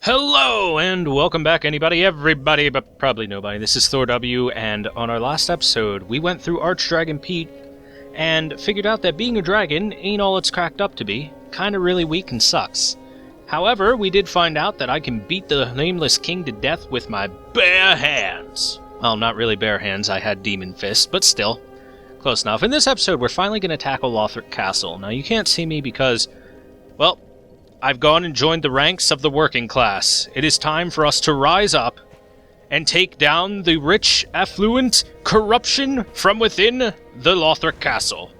Hello, and welcome back, everybody, but probably nobody. This is ThorW, and on our last episode, we went through Archdragon Pete, and figured out that being a dragon ain't all it's cracked up to be. Kinda really weak and sucks. However, we did find out that I can beat the Nameless King to death with my bare hands. Well, not really bare hands, I had Demon Fist, but still. Close enough. In this episode, we're finally going to tackle Lothric Castle. Now, you can't see me because, well, I've gone and joined the ranks of the working class. It is time for us to rise up and take down the rich, affluent corruption from within the Lothric Castle.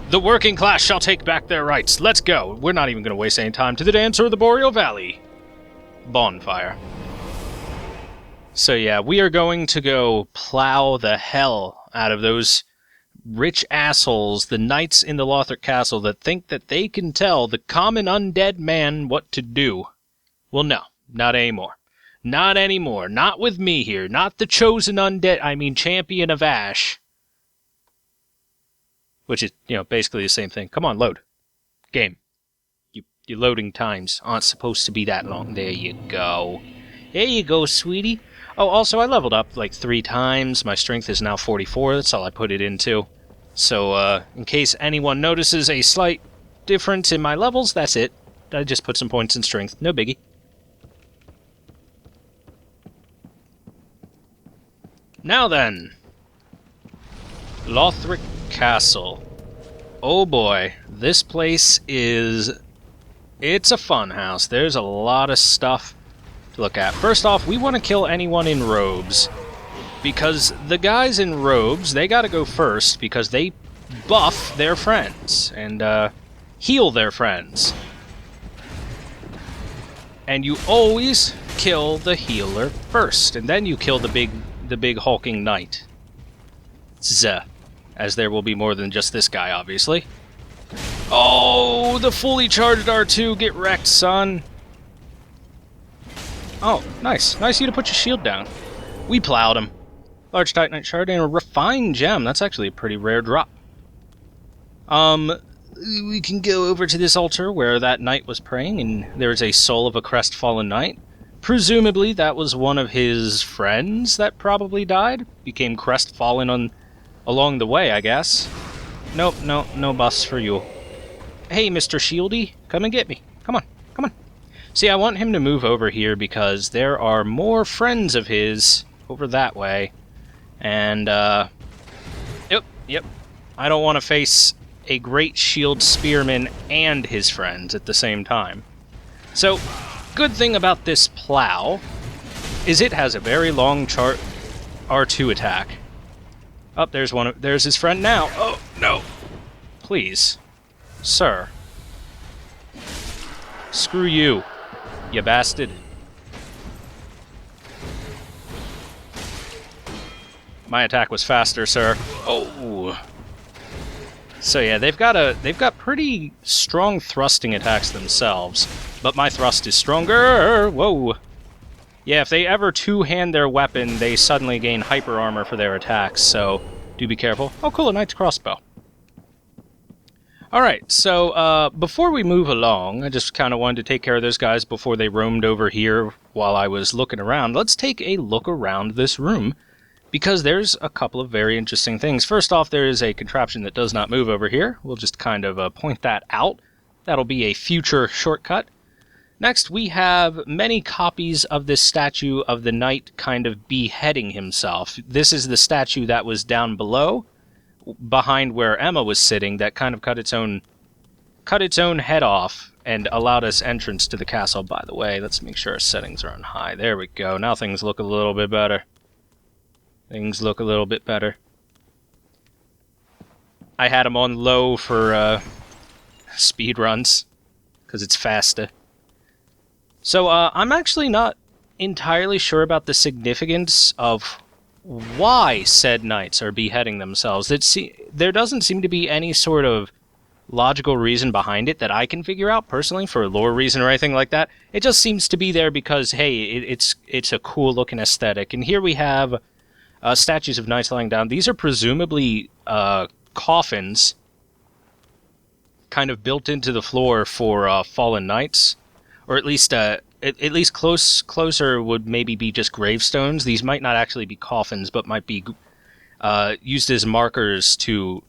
The working class shall take back their rights. Let's go. We're not even going to waste any time. To the Dancer of the Boreal Valley. Bonfire. So yeah, we are going to go plow the hell out of those rich assholes, the knights in the Lothric Castle that think that they can tell the common undead man what to do. Well, no, not anymore. Not anymore. Not with me here. Not the chosen champion of Ash. Which is, basically the same thing. Come on, load. Game. Your loading times aren't supposed to be that long. There you go. There you go, sweetie. Oh, also, I leveled up like 3 times. My strength is now 44. That's all I put it into. So, in case anyone notices a slight difference in my levels, that's it. I just put some points in strength. No biggie. Now then. Lothric Castle. Oh boy. This place is... It's a fun house. There's a lot of stuff to look at. First off, we want to kill anyone in robes, because the guys in robes, they gotta go first, because they buff their friends, and heal their friends. And you always kill the healer first, and then you kill the big hulking knight. Zuh. As there will be more than just this guy, obviously. Oh, the fully charged R2, get wrecked, son. Oh, nice. Nice of you to put your shield down. We plowed him. Large Titanite Shard and a Refined Gem. That's actually a pretty rare drop. We can go over to this altar where that knight was praying, and there's a soul of a crestfallen knight. Presumably that was one of his friends that probably died. Became crestfallen along the way, I guess. Nope, no bus for you. Hey, Mr. Shieldy, come and get me. Come on. See, I want him to move over here because there are more friends of his over that way. And, yep. I don't want to face a great shield spearman and his friends at the same time. So, good thing about this plow is it has a very long R2 attack. Oh, there's his friend now. Oh, no. Please. Sir. Screw you, you bastard. My attack was faster, sir. Oh. So yeah, they've got pretty strong thrusting attacks themselves, but my thrust is stronger. Whoa. Yeah, if they ever two-hand their weapon, they suddenly gain hyper armor for their attacks, so do be careful. Oh, cool, a knight's crossbow. Alright, so before we move along, I just kind of wanted to take care of those guys before they roamed over here while I was looking around. Let's take a look around this room, because there's a couple of very interesting things. First off, there is a contraption that does not move over here. We'll just kind of point that out. That'll be a future shortcut. Next, we have many copies of this statue of the knight kind of beheading himself. This is the statue that was down below, behind where Emma was sitting, that kind of cut its own head off and allowed us entrance to the castle. By the way, let's make sure our settings are on high. There we go. Now things look a little bit better. I had them on low for speed runs, because it's faster. So I'm actually not entirely sure about the significance of why said knights are beheading themselves. There doesn't seem to be any sort of logical reason behind it that I can figure out personally, for a lore reason or anything like that. It just seems to be there because, hey, it's a cool looking aesthetic. And here we have statues of knights lying down. These are presumably coffins kind of built into the floor for fallen knights, or at least at least closer would maybe be just gravestones. These might not actually be coffins, but might be used as markers to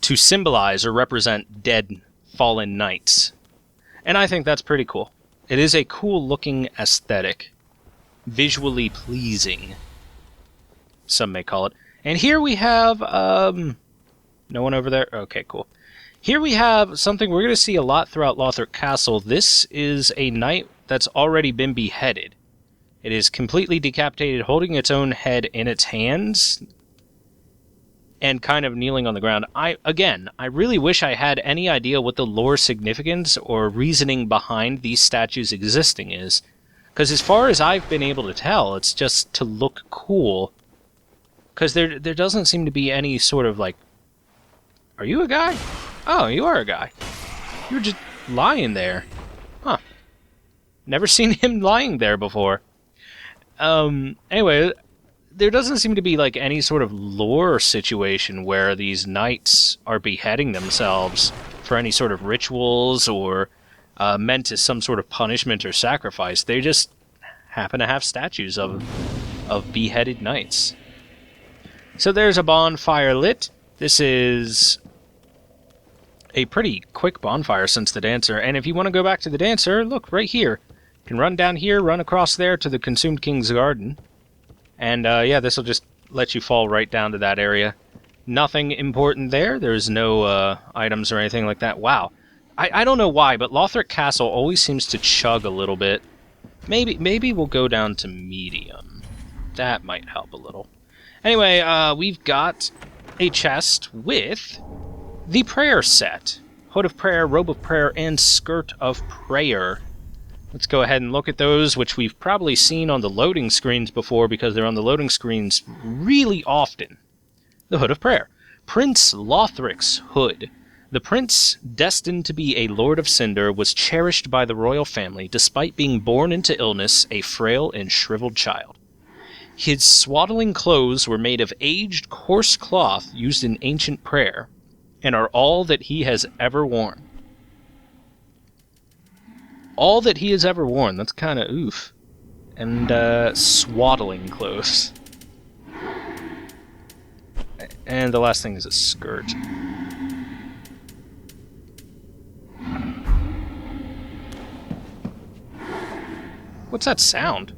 symbolize or represent dead, fallen knights. And I think that's pretty cool. It is a cool-looking aesthetic. Visually pleasing, some may call it. And here we have, no one over there? Okay, cool. Here we have something we're going to see a lot throughout Lothric Castle. This is a knight that's already been beheaded. It is completely decapitated, holding its own head in its hands, and kind of kneeling on the ground. I really wish I had any idea what the lore significance or reasoning behind these statues existing is. Because as far as I've been able to tell, it's just to look cool. Because there doesn't seem to be any sort of, like... Are you a guy? Oh, you are a guy. You were just lying there. Huh. Never seen him lying there before. Anyway, there doesn't seem to be, like, any sort of lore situation where these knights are beheading themselves for any sort of rituals or meant as some sort of punishment or sacrifice. They just happen to have statues of beheaded knights. So there's a bonfire lit. This is a pretty quick bonfire since the dancer. And if you want to go back to the dancer, look, right here. You can run down here, run across there to the Consumed King's Garden. And, yeah, this will just let you fall right down to that area. Nothing important there. There's no items or anything like that. Wow. I don't know why, but Lothric Castle always seems to chug a little bit. Maybe we'll go down to medium. That might help a little. Anyway, we've got a chest with the prayer set. Hood of Prayer, Robe of Prayer, and Skirt of Prayer. Let's go ahead and look at those, which we've probably seen on the loading screens before because they're on the loading screens really often. The Hood of Prayer. Prince Lothric's hood. The prince, destined to be a Lord of Cinder, was cherished by the royal family despite being born into illness, a frail and shriveled child. His swaddling clothes were made of aged, coarse cloth used in ancient prayer, and are all that he has ever worn. All that he has ever worn. That's kind of oof. And, swaddling clothes. And the last thing is a skirt. What's that sound?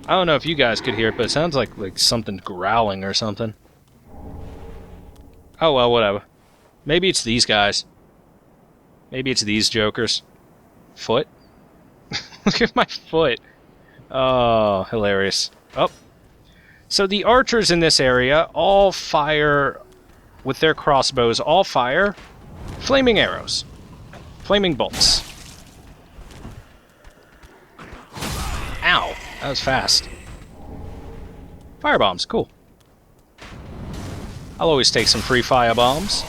I don't know if you guys could hear it, but it sounds like something growling or something. Oh well, whatever. Maybe it's these guys. Maybe it's these jokers. Foot? Look at my foot. Oh, hilarious. Oh. So the archers in this area all fire with their crossbows, all fire flaming arrows. Flaming bolts. Ow. That was fast. Firebombs, cool. I'll always take some free firebombs.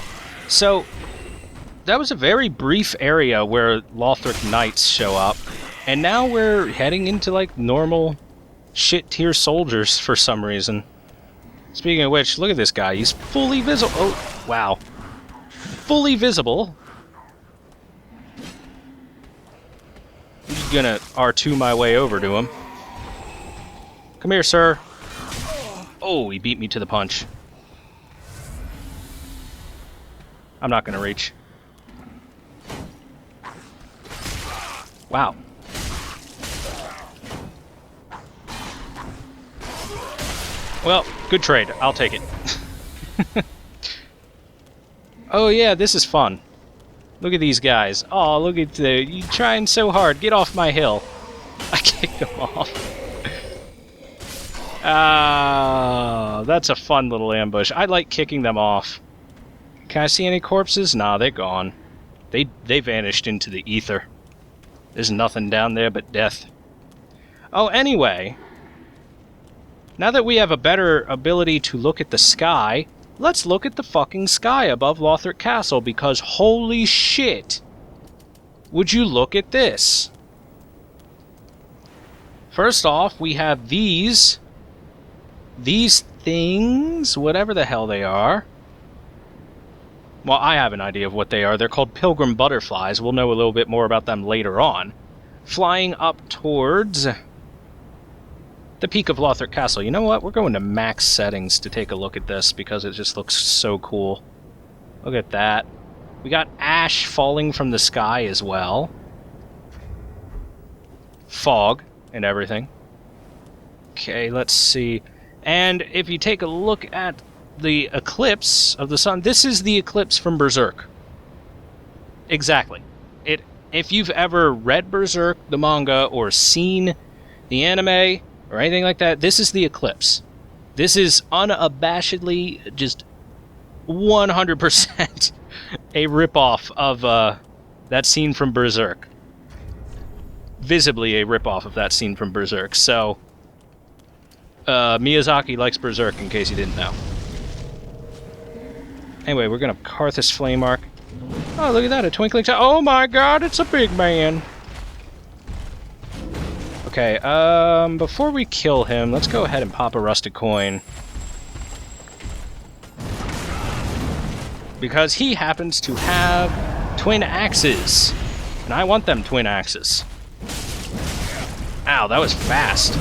So, that was a very brief area where Lothric Knights show up. And now we're heading into, like, normal shit-tier soldiers for some reason. Speaking of which, look at this guy. He's fully visible. Oh, wow. Fully visible. I'm just gonna R2 my way over to him. Come here, sir. Oh, he beat me to the punch. I'm not gonna reach. Wow. Well, good trade. I'll take it. Oh yeah, this is fun. Look at these guys. Oh, look at you trying so hard. Get off my hill. I kicked them off. Ah, that's a fun little ambush. I like kicking them off. Can I see any corpses? Nah, they're gone. They vanished into the ether. There's nothing down there but death. Oh, anyway. Now that we have a better ability to look at the sky, let's look at the fucking sky above Lothric Castle, because holy shit! Would you look at this? First off, we have these things, whatever the hell they are. Well, I have an idea of what they are. They're called pilgrim butterflies. We'll know a little bit more about them later on. Flying up towards the peak of Lothric Castle. You know what? We're going to max settings to take a look at this because it just looks so cool. Look at that. We got ash falling from the sky as well. Fog and everything. Okay, let's see. And if you take a look at the eclipse of the sun, this is the eclipse from Berserk. Exactly. If you've ever read Berserk, the manga, or seen the anime, or anything like that, this is the eclipse. This is unabashedly just 100% a ripoff of that scene from Berserk. Visibly a ripoff of that scene from Berserk. So, Miyazaki likes Berserk, in case you didn't know. Anyway, we're gonna Karthus Flame Arc. Oh, look at that, a twinkling star. Oh my god, it's a big man! Okay, before we kill him, let's go ahead and pop a rusted coin. Because he happens to have twin axes. And I want them twin axes. Ow, that was fast.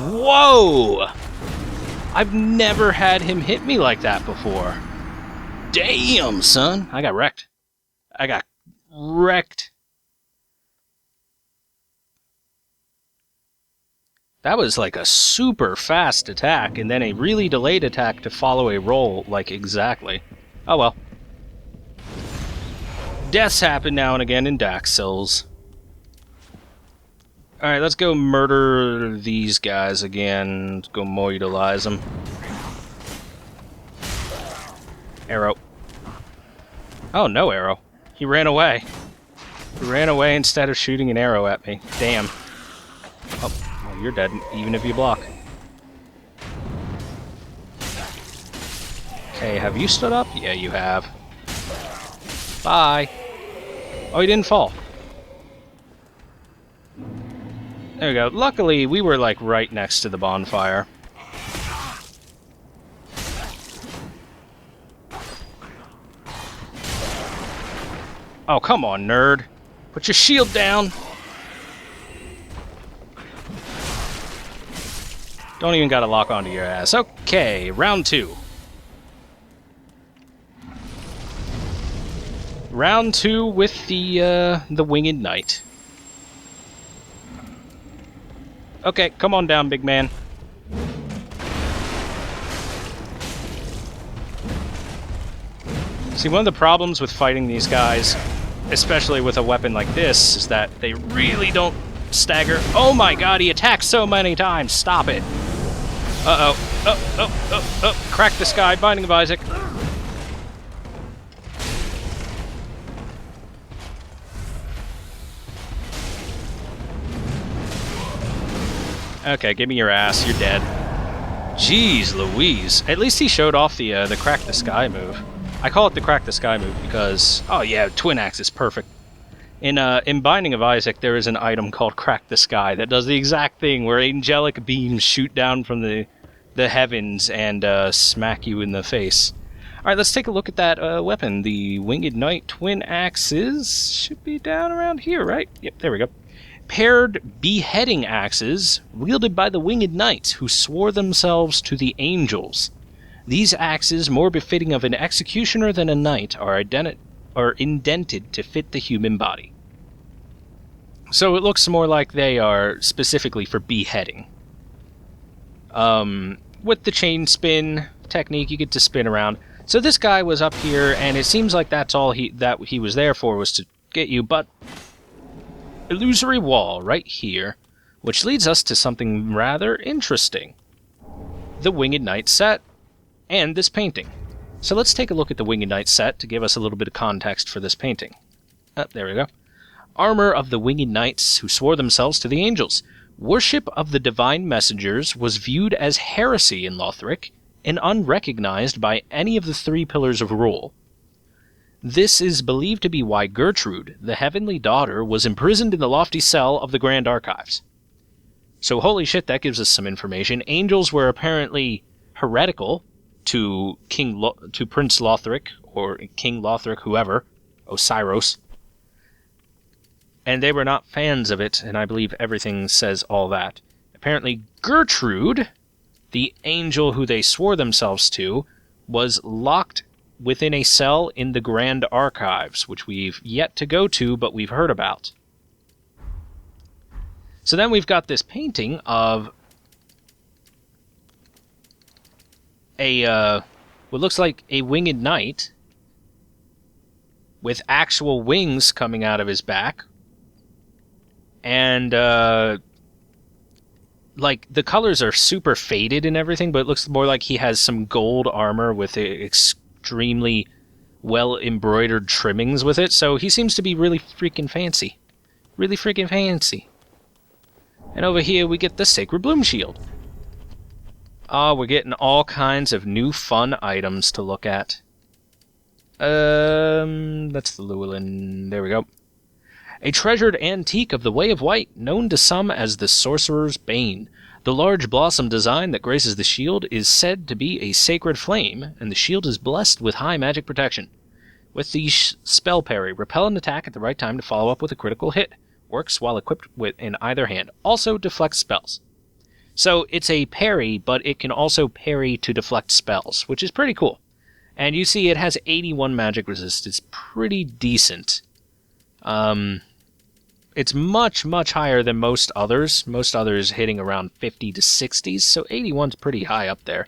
Whoa! I've never had him hit me like that before. Damn, son! I got wrecked. I got wrecked. That was like a super fast attack, and then a really delayed attack to follow a roll, like exactly. Oh well. Deaths happen now and again in Dark Souls. Alright, let's go murder these guys again. Let's go mortalize them. Arrow. Oh, no arrow. He ran away. He ran away instead of shooting an arrow at me. Damn. Oh, well, you're dead, even if you block. Okay, have you stood up? Yeah, you have. Bye. Oh, he didn't fall. There we go. Luckily, we were, like, right next to the bonfire. Oh, come on, nerd. Put your shield down. Don't even gotta lock onto your ass. Okay, round 2. Round 2 with the Winged Knight. Okay, come on down, big man. See, one of the problems with fighting these guys, especially with a weapon like this, is that they really don't stagger. Oh my god, he attacks so many times! Stop it! Uh-oh. Oh. Crack the sky, Binding of Isaac. Okay, give me your ass. You're dead. Jeez Louise. At least he showed off the Crack the Sky move. I call it the Crack the Sky move because... Oh yeah, Twin Axe is perfect. In Binding of Isaac, there is an item called Crack the Sky that does the exact thing, where angelic beams shoot down from the heavens and smack you in the face. Alright, let's take a look at that weapon. The Winged Knight Twin Axes should be down around here, right? Yep, there we go. Paired beheading axes wielded by the Winged Knights who swore themselves to the angels. These axes, more befitting of an executioner than a knight, are indented to fit the human body. So it looks more like they are specifically for beheading. With the chain spin technique, you get to spin around. So this guy was up here, and it seems like that's all that he was there for, was to get you, but... Illusory wall right here, which leads us to something rather interesting. The Winged Knight set, and this painting. So let's take a look at the Winged Knight set to give us a little bit of context for this painting. There we go. Armor of the Winged Knights who swore themselves to the angels. Worship of the divine messengers was viewed as heresy in Lothric, and unrecognized by any of the 3 pillars of rule. This is believed to be why Gertrude, the heavenly daughter, was imprisoned in the lofty cell of the Grand Archives. So holy shit, that gives us some information. Angels were apparently heretical to Prince Lothric, or King Lothric, whoever, Osiris. And they were not fans of it, and I believe everything says all that. Apparently Gertrude, the angel who they swore themselves to, was locked within a cell in the Grand Archives, which we've yet to go to, but we've heard about. So then we've got this painting of what looks like a winged knight with actual wings coming out of his back. And, like, the colors are super faded and everything, but it looks more like he has some gold armor with extremely well-embroidered trimmings with it, so he seems to be really freaking fancy. Really freaking fancy. And over here we get the Sacred Bloom Shield. Oh, we're getting all kinds of new fun items to look at. That's the Llewellyn. There we go. A treasured antique of the Way of White, known to some as the Sorcerer's Bane. The large blossom design that graces the shield is said to be a sacred flame, and the shield is blessed with high magic protection. With the spell parry, repel an attack at the right time to follow up with a critical hit. Works while equipped in either hand. Also deflects spells. So it's a parry, but it can also parry to deflect spells, which is pretty cool. And you see it has 81 magic resist. It's pretty decent. It's much, much higher than most others. Most others hitting around 50 to 60s, so 81's pretty high up there.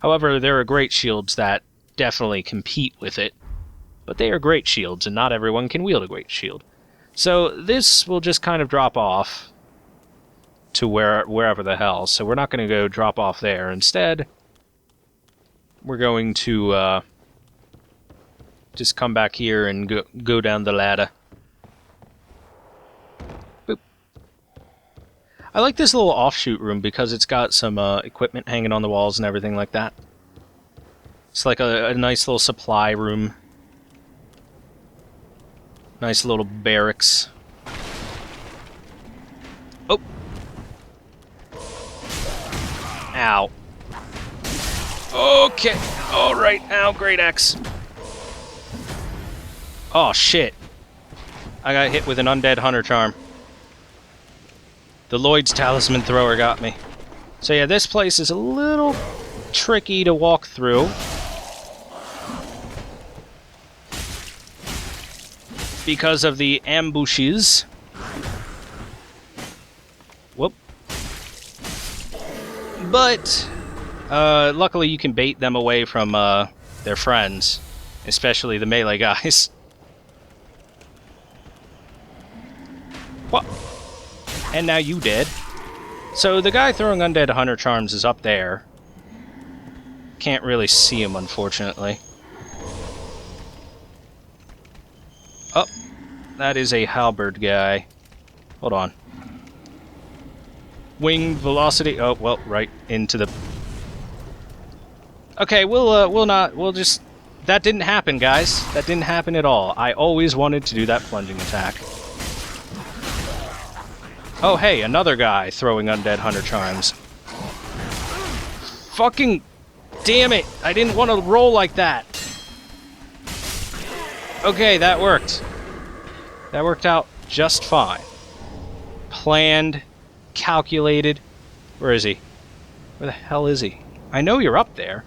However, there are great shields that definitely compete with it. But they are great shields, and not everyone can wield a great shield. So this will just kind of drop off to wherever the hell. So we're not going to go drop off there. Instead, we're going to just come back here and go down the ladder. Boop. I like this little offshoot room because it's got some equipment hanging on the walls and everything like that. It's like a nice little supply room. Nice little barracks. Oh! Ow. Okay. Alright. Ow, great axe. Oh, shit. I got hit with an undead hunter charm. The Lloyd's Talisman Thrower got me. So yeah, this place is a little tricky to walk through. Because of the ambushes. Whoop. But, luckily you can bait them away from, their friends. Especially the melee guys. What? And now you dead. So the guy throwing undead hunter charms is up there. Can't really see him, unfortunately. Oh, that is a halberd guy. Hold on. Wing velocity. Oh, well, right into the... Okay, we'll just... That didn't happen, guys. That didn't happen at all. I always wanted to do that plunging attack. Oh, hey, another guy throwing undead hunter charms. Fucking... Damn it! I didn't want to roll like that. Okay, that worked. That worked out just fine. Planned, calculated. Where is he? Where the hell is he? I know you're up there.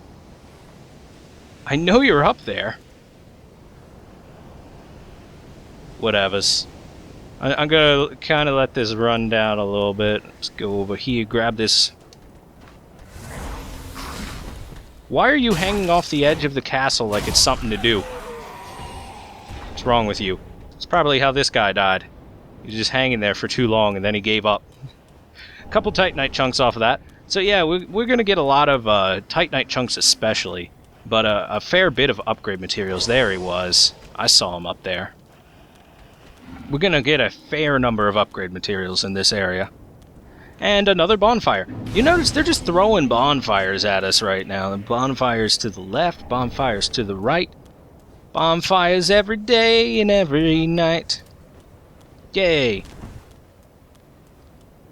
I know you're up there. Whatevers. I'm gonna kind of let this run down a little bit. Let's go over here, grab this. Why are you hanging off the edge of the castle like it's something to do? What's wrong with you? It's probably how this guy died. He was just hanging there for too long and then he gave up. A couple Titanite chunks off of that. So yeah, we're going to get a lot of Titanite chunks especially. But a fair bit of upgrade materials. There he was. I saw him up there. We're going to get a fair number of upgrade materials in this area. And another bonfire. You notice they're just throwing bonfires at us right now. Bonfires to the left, bonfires to the right. Bonfires every day and every night. Yay.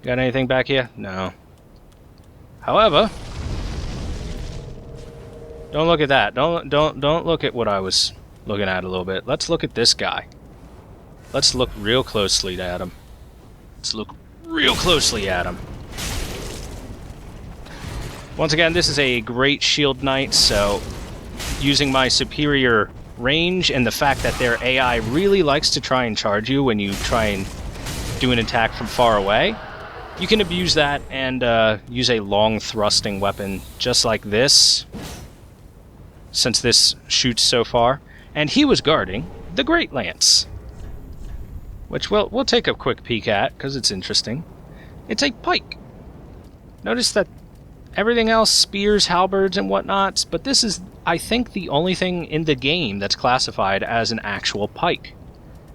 Got anything back here? No. However, don't look at that. Don't look at what I was looking at a little bit. Let's look at this guy. Let's look real closely at him. Let's look real closely at him. Once again, this is a great shield knight, so using my superior range and the fact that their AI really likes to try and charge you when you try and do an attack from far away, you can abuse that and use a long thrusting weapon just like this, since this shoots so far. And he was guarding the Great Lance, which we'll take a quick peek at because it's interesting. It's a pike. Notice that everything else, spears, halberds, and whatnots, but this is, I think, the only thing in the game that's classified as an actual pike.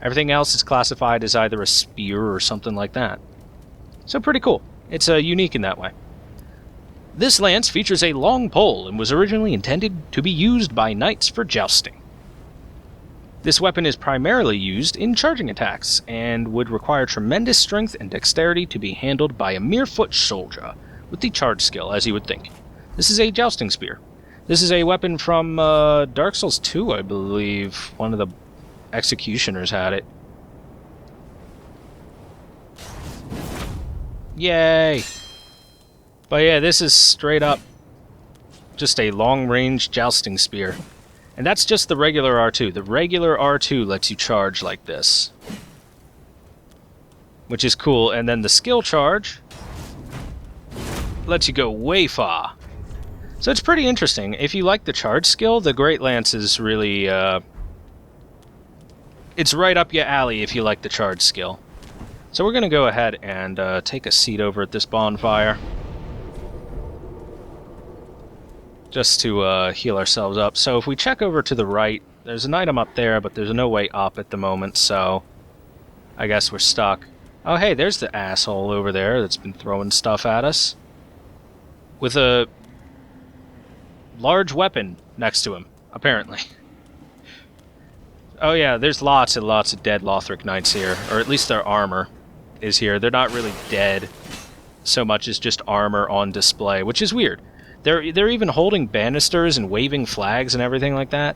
Everything else is classified as either a spear or something like that. So pretty cool. It's unique in that way. This lance features a long pole and was originally intended to be used by knights for jousting. This weapon is primarily used in charging attacks, and would require tremendous strength and dexterity to be handled by a mere foot soldier, with the charge skill, as you would think. This is a jousting spear. This is a weapon from Dark Souls 2, I believe. One of the executioners had it. Yay! But yeah, this is straight up just a long-range jousting spear. And that's just the regular R2. The regular R2 lets you charge like this, which is cool. And then the skill charge lets you go way far. So it's pretty interesting. If you like the charge skill, the Great Lance is really... it's right up your alley if you like the charge skill. So we're going to go ahead and take a seat over at this bonfire, just to heal ourselves up. So if we check over to the right, there's an item up there, but there's no way up at the moment, so I guess we're stuck. Oh hey, there's the asshole over there that's been throwing stuff at us, with a large weapon next to him, apparently. Oh yeah, there's lots and lots of dead Lothric knights here, or at least their armor is here. They're not really dead so much as just armor on display, which is weird. They're even holding banisters and waving flags and everything like that.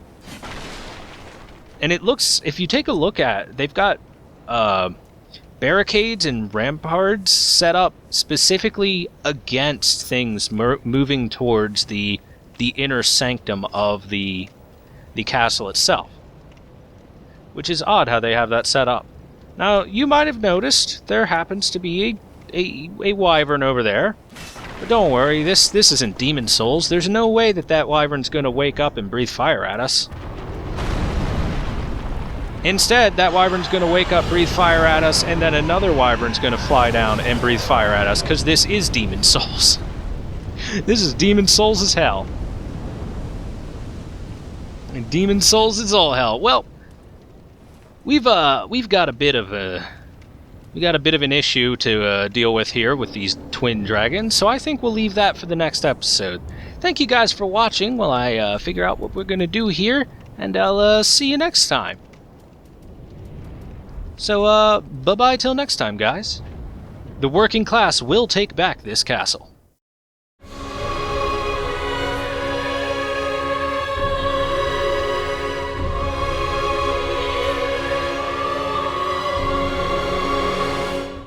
And it looks, if you take a look at, they've got barricades and ramparts set up specifically against things moving towards the inner sanctum of the castle itself. Which is odd how they have that set up. Now, you might have noticed there happens to be a wyvern over there. But don't worry, this isn't Demon Souls. There's no way that wyvern's going to wake up and breathe fire at us. Instead, that wyvern's going to wake up, breathe fire at us, and then another wyvern's going to fly down and breathe fire at us, because this is Demon Souls. This is Demon Souls as hell. And Demon Souls is all hell. Well, we've got a bit of an issue to deal with here with these twin dragons, so I think we'll leave that for the next episode. Thank you guys for watching while I figure out what we're going to do here, and I'll see you next time. So, bye-bye till next time, guys. The working class will take back this castle.